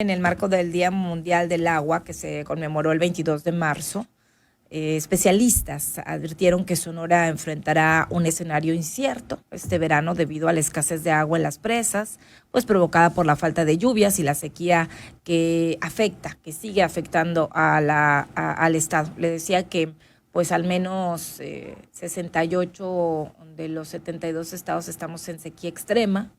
En el marco del Día Mundial del Agua, que se conmemoró el 22 de marzo, especialistas advirtieron que Sonora enfrentará un escenario incierto este verano debido a la escasez de agua en las presas, pues provocada por la falta de lluvias y la sequía que sigue afectando al estado. Le decía que pues al menos 68 de los 72 estados estamos en sequía extrema.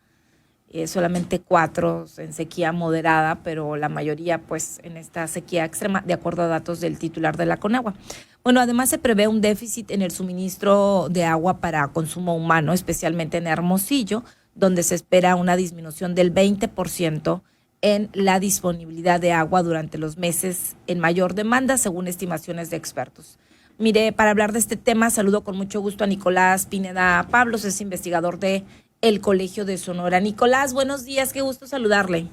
Solamente 4 en sequía moderada, pero la mayoría pues en esta sequía extrema, de acuerdo a datos del titular de la Conagua. Bueno, además se prevé un déficit en el suministro de agua para consumo humano, especialmente en Hermosillo, donde se espera una disminución del 20% en la disponibilidad de agua durante los meses en mayor demanda, según estimaciones de expertos. Mire, para hablar de este tema, saludo con mucho gusto a Nicolás Pineda Pablos, es investigador de el Colegio de Sonora. Nicolás, buenos días, qué gusto saludarle.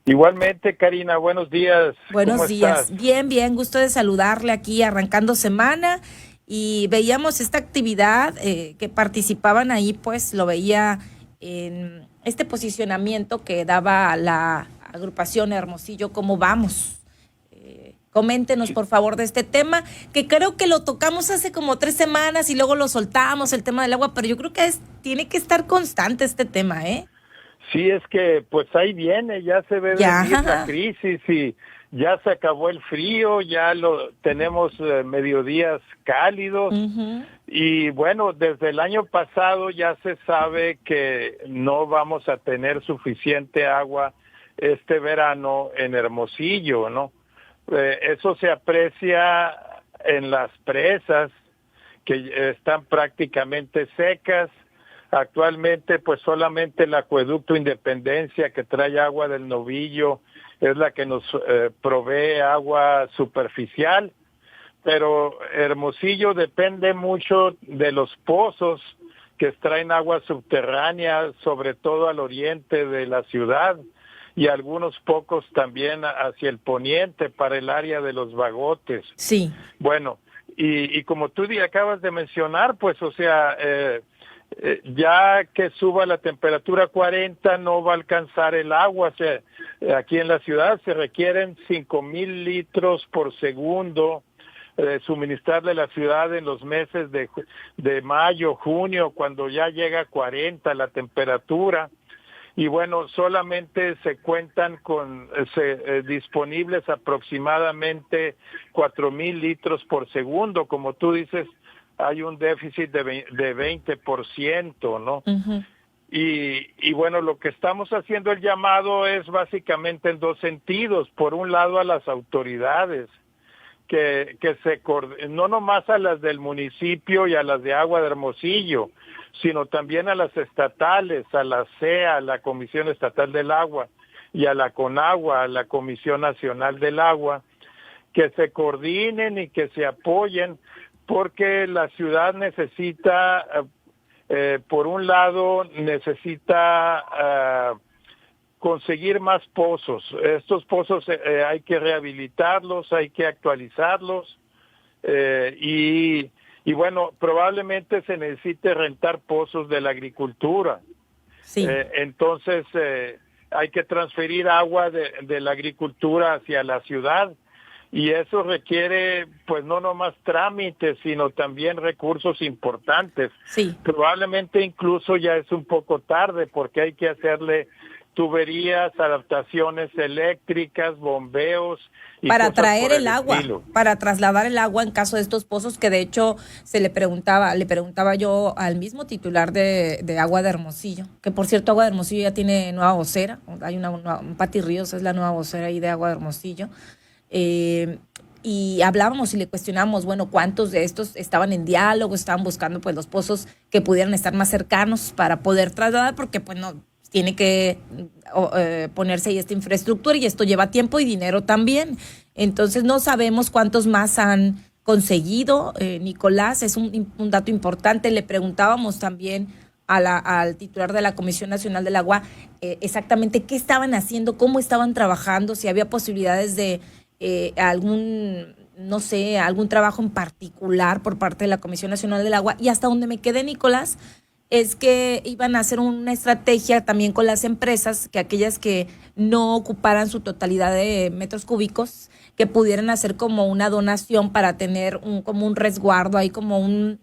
Igualmente, Karina, buenos días. Buenos ¿Cómo días, estás? bien, bien, gusto de saludarle aquí arrancando semana y veíamos esta actividad que participaban ahí, pues lo veía en este posicionamiento que daba la agrupación Hermosillo, ¿cómo vamos? Coméntenos, por favor, de este tema, que creo que lo tocamos hace como 3 semanas y luego lo soltamos, el tema del agua, pero yo creo que tiene que estar constante este tema, ¿eh? Sí, es que pues ahí viene, ya se ve Ya, venir la crisis y ya se acabó el frío, ya lo tenemos mediodías cálidos y bueno, desde el año pasado ya se sabe que no vamos a tener suficiente agua este verano en Hermosillo, ¿no? Eso se aprecia en las presas que están prácticamente secas. Actualmente, pues solamente el acueducto Independencia, que trae agua del Novillo, es la que nos provee agua superficial, pero Hermosillo depende mucho de los pozos que extraen agua subterránea, sobre todo al oriente de la ciudad, y algunos pocos también hacia el poniente para el área de los Bagotes. sí. Bueno, y como tú acabas de mencionar, pues o sea, ya que suba la temperatura a 40 no va a alcanzar el agua. O sea, aquí en la ciudad se requieren 5,000 litros por segundo suministrarle a la ciudad en los meses de mayo, junio, cuando ya llega a 40 la temperatura. Y bueno, solamente se cuentan con disponibles aproximadamente 4,000 litros por segundo. Como tú dices, hay un déficit de 20%, ¿no? Uh-huh. Y bueno, lo que estamos haciendo el llamado es básicamente en dos sentidos. Por un lado, a las autoridades, que no nomás a las del municipio y a las de Agua de Hermosillo, sino también a las estatales, a la CEA, a la Comisión Estatal del Agua, y a la CONAGUA, a la Comisión Nacional del Agua, que se coordinen y que se apoyen, porque la ciudad necesita, por un lado, necesita conseguir más pozos. Estos pozos hay que rehabilitarlos, hay que actualizarlos, y bueno, probablemente se necesite rentar pozos de la agricultura. Sí. Entonces, hay que transferir agua de la agricultura hacia la ciudad, y eso requiere, pues, no nomás trámites, sino también recursos importantes. Sí. Probablemente incluso ya es un poco tarde, porque hay que hacerle tuberías, adaptaciones eléctricas, bombeos y Para cosas traer por el agua, estilo. para trasladar el agua en caso de estos pozos, que de hecho le preguntaba yo al mismo titular de Agua de Hermosillo, que por cierto Agua de Hermosillo ya tiene nueva vocera, hay Pati Ríos es la nueva vocera ahí de Agua de Hermosillo, y hablábamos y le cuestionamos, bueno, cuántos de estos estaban en diálogo, estaban buscando pues los pozos que pudieran estar más cercanos para poder trasladar, porque pues no tiene que ponerse ahí esta infraestructura y esto lleva tiempo y dinero también. Entonces no sabemos cuántos más han conseguido, Nicolás, es un dato importante. Le preguntábamos también al titular de la Comisión Nacional del Agua exactamente qué estaban haciendo, cómo estaban trabajando, si había posibilidades de no sé, algún trabajo en particular por parte de la Comisión Nacional del Agua. Y hasta donde me quedé, Nicolás, es que iban a hacer una estrategia también con las empresas, que aquellas que no ocuparan su totalidad de metros cúbicos, que pudieran hacer como una donación para tener como un resguardo, ahí como un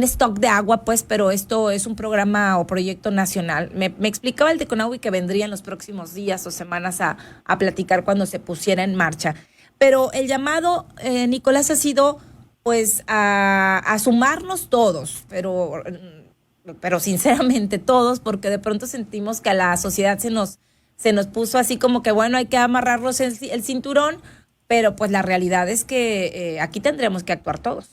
stock de agua, pues, pero esto es un programa o proyecto nacional. Me explicaba el de Conagua que vendría en los próximos días o semanas a platicar cuando se pusiera en marcha. Pero el llamado, Nicolás, ha sido pues a sumarnos todos, pero sinceramente todos, porque de pronto sentimos que a la sociedad se nos puso así como que bueno, hay que amarrarnos el cinturón, pero pues la realidad es que aquí tendremos que actuar todos.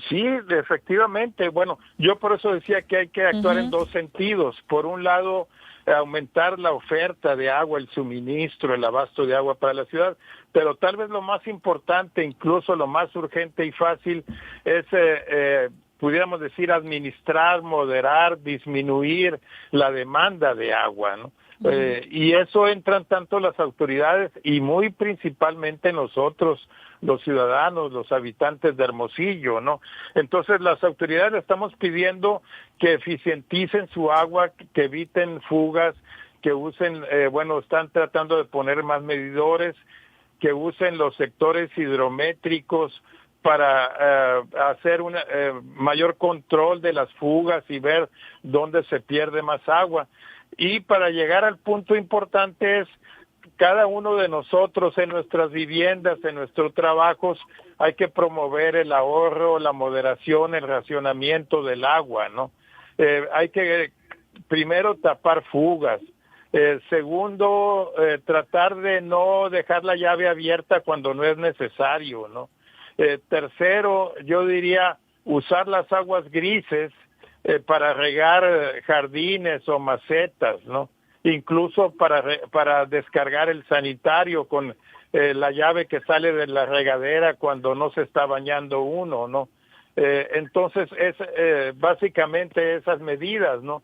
Sí, efectivamente. Bueno, yo por eso decía que hay que actuar en dos sentidos. Por un lado, aumentar la oferta de agua, el suministro, el abasto de agua para la ciudad, pero tal vez lo más importante, incluso lo más urgente y fácil, es, pudiéramos decir, administrar, moderar, disminuir la demanda de agua, ¿no? Y eso entran tanto las autoridades y muy principalmente nosotros, los ciudadanos, los habitantes de Hermosillo, ¿no? Entonces las autoridades le estamos pidiendo que eficienticen su agua, que eviten fugas, que usen, están tratando de poner más medidores, que usen los sectores hidrométricos para hacer un mayor control de las fugas y ver dónde se pierde más agua. Y para llegar al punto importante es cada uno de nosotros en nuestras viviendas, en nuestros trabajos, hay que promover el ahorro, la moderación, el racionamiento del agua, ¿no? Hay que primero tapar fugas. Segundo, tratar de no dejar la llave abierta cuando no es necesario, ¿no? Tercero, yo diría usar las aguas grises para regar jardines o macetas, ¿no? Incluso para descargar el sanitario con la llave que sale de la regadera cuando no se está bañando uno, ¿no? Entonces, es básicamente esas medidas, ¿no?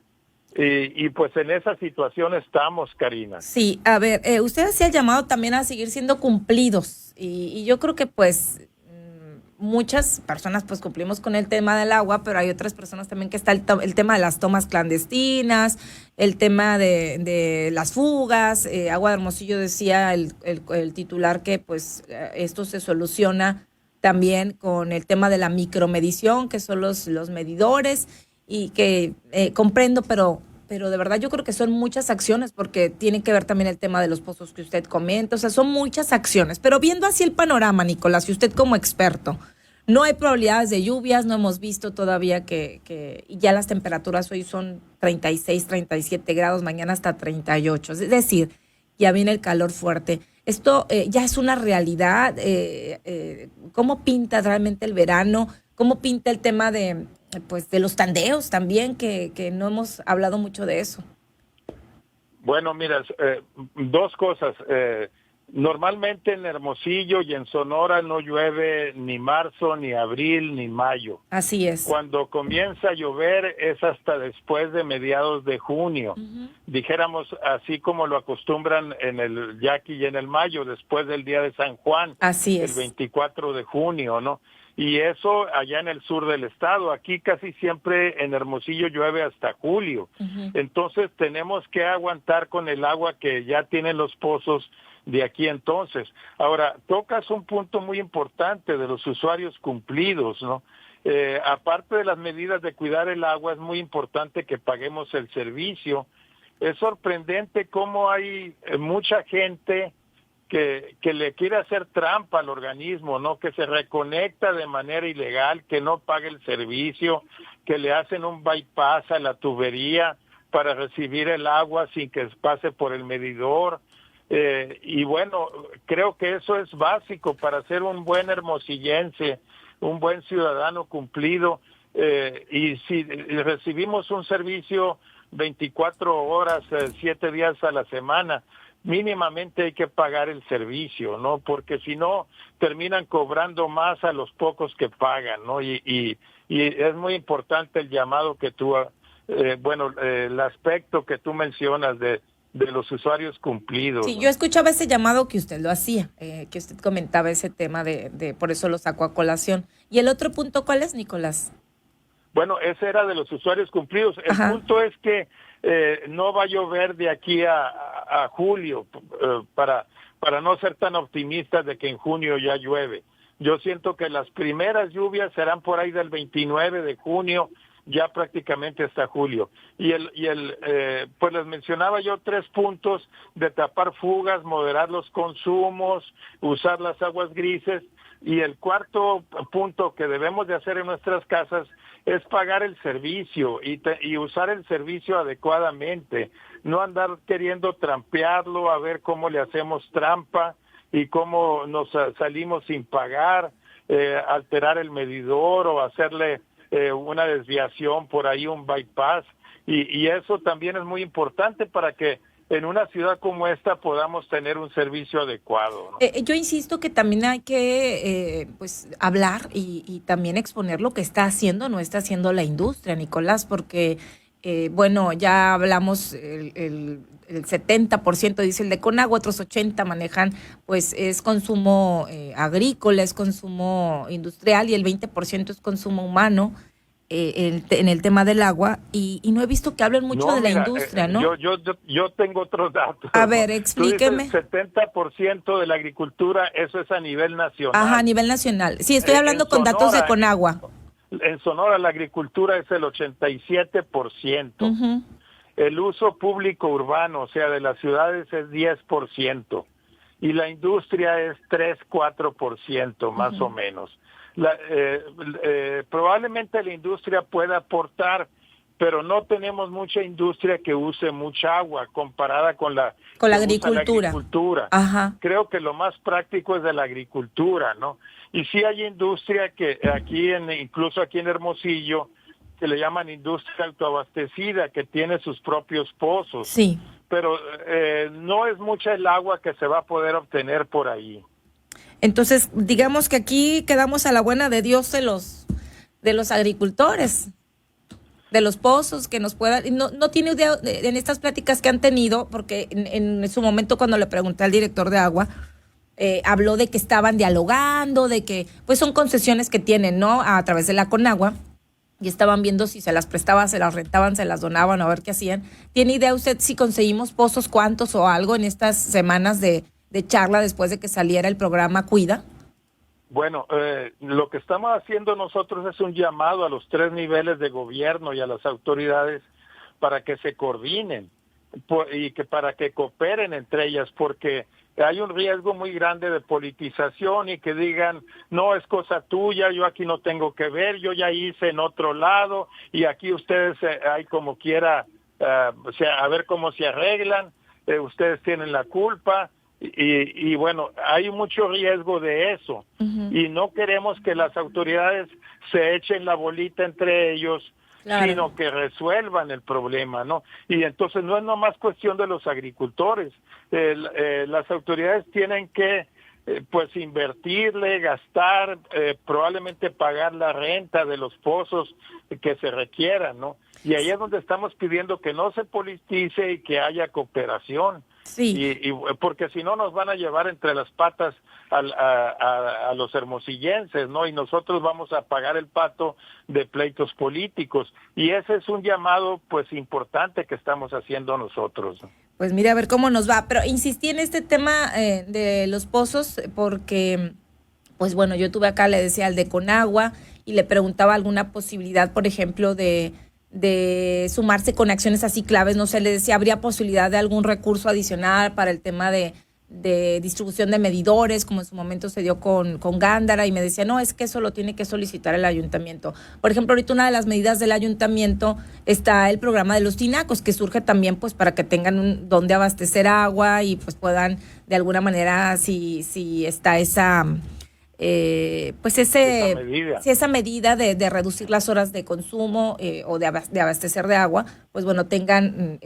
Y pues en esa situación estamos, Karina. Sí, a ver, usted hacía el llamado también a seguir siendo cumplidos y yo creo que pues muchas personas pues cumplimos con el tema del agua, pero hay otras personas también que está el tema de las tomas clandestinas, el tema de las fugas. Agua de Hermosillo decía el titular que pues esto se soluciona también con el tema de la micromedición, que son los medidores, y que comprendo, pero de verdad yo creo que son muchas acciones, porque tiene que ver también el tema de los pozos que usted comenta, o sea, son muchas acciones. Pero viendo así el panorama, Nicolás, y usted como experto, no hay probabilidades de lluvias, no hemos visto todavía que ya las temperaturas hoy son 36, 37 grados, mañana hasta 38, es decir, ya viene el calor fuerte. Esto ya es una realidad. ¿Cómo pinta realmente el verano? ¿Cómo pinta el tema de los tandeos también, que no hemos hablado mucho de eso? Bueno, mira, dos cosas. Normalmente en Hermosillo y en Sonora no llueve ni marzo, ni abril, ni mayo. Así es. Cuando comienza a llover es hasta después de mediados de junio. Dijéramos así como lo acostumbran en el yaqui y en el mayo, después del día de San Juan. Así es. El 24 de junio, ¿no? Y eso allá en el sur del estado. Aquí casi siempre en Hermosillo llueve hasta julio. Entonces tenemos que aguantar con el agua que ya tienen los pozos de aquí entonces. Ahora, tocas un punto muy importante de los usuarios cumplidos, ¿no? Aparte de las medidas de cuidar el agua, es muy importante que paguemos el servicio. Es sorprendente cómo hay mucha gente que le quiere hacer trampa al organismo, ¿no? Que se reconecta de manera ilegal, que no pague el servicio, que le hacen un bypass a la tubería para recibir el agua sin que pase por el medidor. Y bueno, creo que eso es básico para ser un buen hermosillense, un buen ciudadano cumplido. Y si recibimos un servicio 24 horas, 7 días a la semana, mínimamente hay que pagar el servicio, ¿no? Porque si no, terminan cobrando más a los pocos que pagan, ¿no? Y es muy importante el llamado que tú, el aspecto que tú mencionas de los usuarios cumplidos. Sí, ¿no? yo escuchaba ese llamado que usted lo hacía, que usted comentaba ese tema de por eso lo sacó a colación. ¿Y el otro punto cuál es, Nicolás? Bueno, ese era de los usuarios cumplidos. El Ajá. punto es que no va a llover de aquí a julio, para no ser tan optimistas de que en junio ya llueve. Yo siento que las primeras lluvias serán por ahí del 29 de junio, ya prácticamente hasta julio. Pues les mencionaba yo 3 puntos: de tapar fugas, moderar los consumos, usar las aguas grises. Y el cuarto punto que debemos de hacer en nuestras casas es pagar el servicio y usar el servicio adecuadamente, no andar queriendo trampearlo, a ver cómo le hacemos trampa y cómo nos salimos sin pagar, alterar el medidor o hacerle una desviación por ahí, un bypass, y eso también es muy importante para que en una ciudad como esta podamos tener un servicio adecuado, ¿no? Yo insisto que también hay que pues hablar y también exponer lo que está haciendo o no está haciendo la industria, Nicolás, porque bueno, ya hablamos, el 70% dice el de Conagua, otros 80 manejan, pues es consumo agrícola, es consumo industrial, y el 20% es consumo humano. En el tema del agua, y no he visto que hablen mucho de la industria, ¿no? Yo tengo otros datos. A ver, explíqueme. Tú dices 70% de la agricultura, eso es a nivel nacional. Ajá, a nivel nacional. Sí, estoy hablando con datos de Conagua. En Sonora la agricultura es el 87%. Uh-huh. El uso público urbano, o sea, de las ciudades, es 10%. Y la industria es 3-4%, más uh-huh. o menos. Probablemente la industria pueda aportar, pero no tenemos mucha industria que use mucha agua comparada con la agricultura. Ajá. Creo que lo más práctico es de la agricultura, ¿no? Y sí hay industria que incluso aquí en Hermosillo, que le llaman industria autoabastecida, que tiene sus propios pozos. Sí. Pero no es mucha el agua que se va a poder obtener por ahí. Entonces, digamos que aquí quedamos a la buena de Dios de los agricultores, de los pozos que nos puedan. No tiene idea en estas pláticas que han tenido, porque en su momento cuando le pregunté al director de agua, habló de que estaban dialogando, de que pues son concesiones que tienen, ¿no?, a través de la Conagua, y estaban viendo si se las prestaban, se las rentaban, se las donaban, a ver qué hacían. ¿Tiene idea usted si conseguimos pozos, cuántos o algo en estas semanas de charla después de que saliera el programa Cuida? Bueno, lo que estamos haciendo nosotros es un llamado a los 3 niveles de gobierno y a las autoridades para que se coordinen y para que cooperen entre ellas, porque hay un riesgo muy grande de politización y que digan, no, es cosa tuya, yo aquí no tengo que ver, yo ya hice en otro lado y aquí ustedes hay como quiera, a ver cómo se arreglan, ustedes tienen la culpa. Y bueno, hay mucho riesgo de eso. Uh-huh. Y no queremos que las autoridades se echen la bolita entre ellos, claro, sino que resuelvan el problema, ¿no? Y entonces no es nomás cuestión de los agricultores. Las autoridades tienen que pues invertirle, gastar, probablemente pagar la renta de los pozos que se requieran, ¿no? Y ahí es donde estamos pidiendo que no se politice y que haya cooperación. Sí. Y porque si no nos van a llevar entre las patas a los hermosillenses, ¿no? Y nosotros vamos a pagar el pato de pleitos políticos. Y ese es un llamado, pues, importante que estamos haciendo nosotros, ¿no? Pues mire, a ver cómo nos va. Pero insistí en este tema de los pozos porque, pues bueno, yo tuve acá, le decía, al de Conagua y le preguntaba alguna posibilidad, por ejemplo, de sumarse con acciones así claves. No sé, le decía, ¿habría posibilidad de algún recurso adicional para el tema de distribución de medidores, como en su momento se dio con Gándara? Y me decía, no, es que eso lo tiene que solicitar el ayuntamiento. Por ejemplo, ahorita una de las medidas del ayuntamiento está el programa de los tinacos, que surge también pues para que tengan donde abastecer agua y pues puedan de alguna manera, si está esa esa medida de reducir las horas de consumo o de abastecer de agua, pues bueno, tengan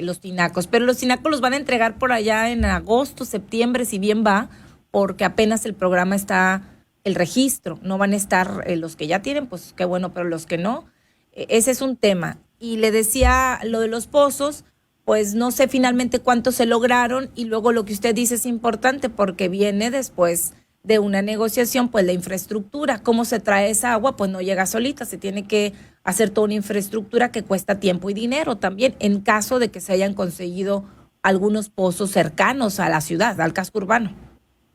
los tinacos. Pero los tinacos los van a entregar por allá en agosto, septiembre, si bien va, porque apenas el programa está, el registro, no van a estar los que ya tienen, pues qué bueno, pero los que no, ese es un tema. Y le decía lo de los pozos, pues no sé finalmente cuántos se lograron, y luego lo que usted dice es importante porque viene después de una negociación, pues la infraestructura. ¿Cómo se trae esa agua? Pues no llega solita, se tiene que hacer toda una infraestructura que cuesta tiempo y dinero también, en caso de que se hayan conseguido algunos pozos cercanos a la ciudad, al casco urbano.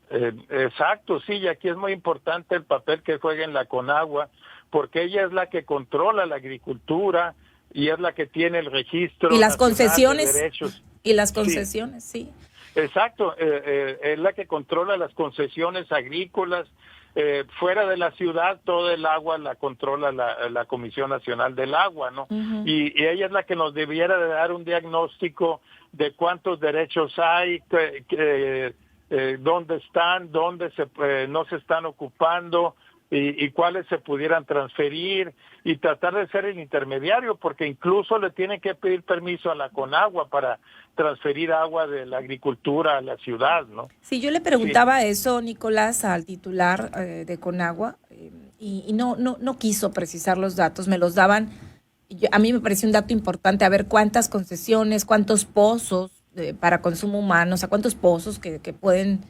Exacto, sí, y aquí es muy importante el papel que juega en la Conagua, porque ella es la que controla la agricultura y es la que tiene el registro y las concesiones de derechos. Y las concesiones, sí. Exacto, es la que controla las concesiones agrícolas. Fuera de la ciudad, todo el agua la controla la Comisión Nacional del Agua, ¿no? Y ella es la que nos debiera de dar un diagnóstico de cuántos derechos hay, dónde están, dónde no se están ocupando y cuáles se pudieran transferir y tratar de ser el intermediario, porque incluso le tienen que pedir permiso a la Conagua para transferir agua de la agricultura a la ciudad, ¿no? Sí, yo le preguntaba eso, Nicolás, al titular de Conagua y no quiso precisar los datos, me los daban. A mí me pareció un dato importante, a ver cuántas concesiones, cuántos pozos para consumo humano, o sea, cuántos pozos que pueden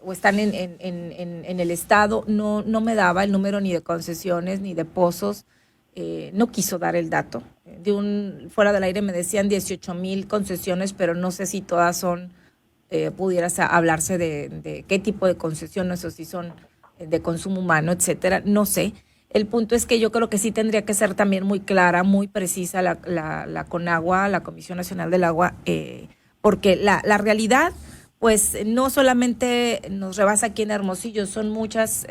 o están en el estado. No me daba el número ni de concesiones ni de pozos, no quiso dar el dato. Fuera del aire me decían 18,000 concesiones, pero no sé si todas son, pudiera hablarse de qué tipo de concesiones o si son de consumo humano, etcétera, no sé. El punto es que yo creo que sí tendría que ser también muy clara, muy precisa la Conagua, la Comisión Nacional del Agua, porque la realidad, pues no solamente nos rebasa aquí en Hermosillo, son muchos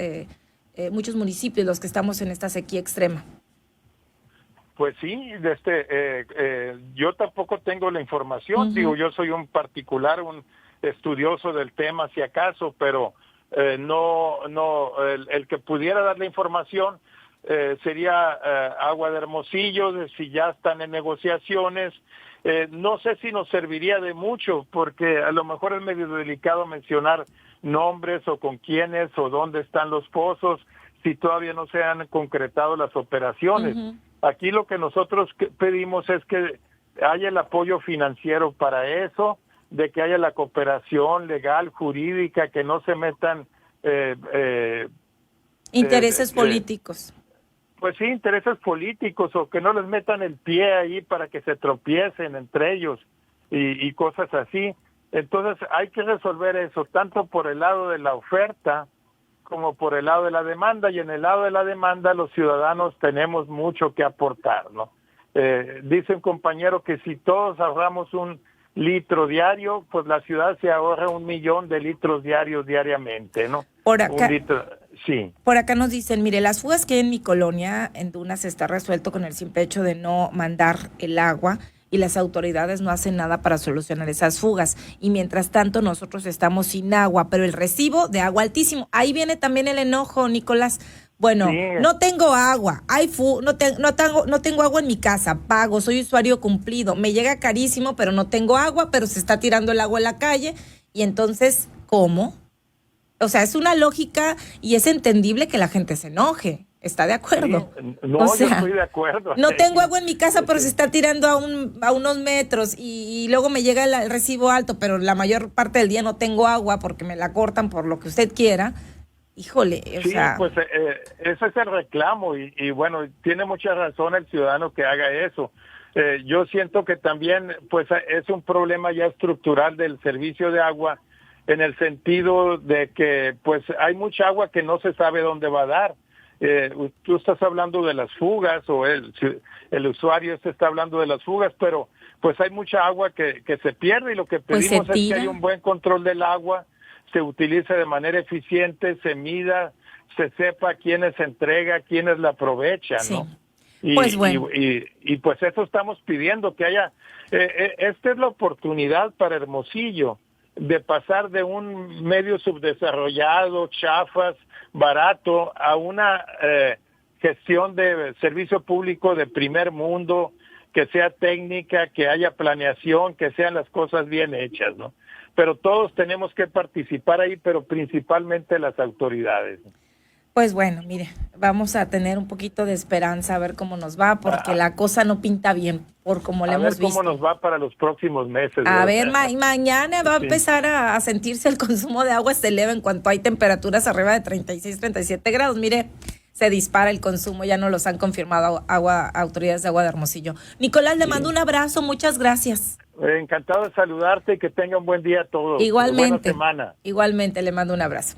municipios los que estamos en esta sequía extrema. Pues sí, yo tampoco tengo la información, digo, yo soy un particular, un estudioso del tema si acaso, pero el que pudiera dar la información sería Agua de Hermosillo, de si ya están en negociaciones. No sé si nos serviría de mucho, porque a lo mejor es medio delicado mencionar nombres o con quiénes o dónde están los pozos, si todavía no se han concretado las operaciones. Aquí lo que nosotros pedimos es que haya el apoyo financiero para eso, de que haya la cooperación legal, jurídica, que no se metan intereses políticos. Pues sí, intereses políticos, o que no les metan el pie ahí para que se tropiecen entre ellos y cosas así. Entonces hay que resolver eso, tanto por el lado de la oferta como por el lado de la demanda, y en el lado de la demanda los ciudadanos tenemos mucho que aportar, ¿no? Dice un compañero que si todos ahorramos 1 litro diario, pues la ciudad se ahorra 1 millón de litros diarios diariamente, ¿no? Por acá, 1 litro, sí. Por acá nos dicen, mire, las fugas que hay en mi colonia, en Dunas, está resuelto con el simple hecho de no mandar el agua, y las autoridades no hacen nada para solucionar esas fugas. Y mientras tanto nosotros estamos sin agua, pero el recibo de agua altísimo. Ahí viene también el enojo, Nicolás. Bueno, sí. No tengo agua, no tengo agua en mi casa, pago, soy usuario cumplido, me llega carísimo, pero no tengo agua, pero se está tirando el agua en la calle. Y entonces, ¿cómo? O sea, es una lógica y es entendible que la gente se enoje. ¿Está de acuerdo? Sí, no, o sea, yo estoy de acuerdo. No tengo agua en mi casa, pero se está tirando a unos metros y luego me llega el recibo alto, pero la mayor parte del día no tengo agua porque me la cortan por lo que usted quiera. Híjole, sí, pues ese es el reclamo y bueno, tiene mucha razón el ciudadano que haga eso. Yo siento que también pues es un problema ya estructural del servicio de agua, en el sentido de que pues hay mucha agua que no se sabe dónde va a dar. Tú estás hablando de las fugas, o el usuario está hablando de las fugas, pero pues hay mucha agua que se pierde, y lo que pedimos es que haya un buen control del agua, se utilice de manera eficiente, se mida, se sepa quiénes se entrega, quiénes la aprovechan, sí. ¿No? Y, pues bueno. y pues eso estamos pidiendo, que haya, esta es la oportunidad para Hermosillo de pasar de un medio subdesarrollado, chafas, barato, a una gestión de servicio público de primer mundo, que sea técnica, que haya planeación, que sean las cosas bien hechas, ¿no? Pero todos tenemos que participar ahí, pero principalmente las autoridades. Pues bueno, mire, vamos a tener un poquito de esperanza a ver cómo nos va, porque la cosa no pinta bien, por como le hemos visto. A ver cómo nos va para los próximos meses. A ver, mañana va a empezar a sentirse el consumo de agua, se eleva en cuanto hay temperaturas arriba de 36, 37 grados. Mire, se dispara el consumo, ya nos los han confirmado autoridades de agua de Hermosillo. Nicolás, le mando un abrazo, muchas gracias. Encantado de saludarte y que tenga un buen día a todos. Igualmente. Buena semana. Igualmente, le mando un abrazo.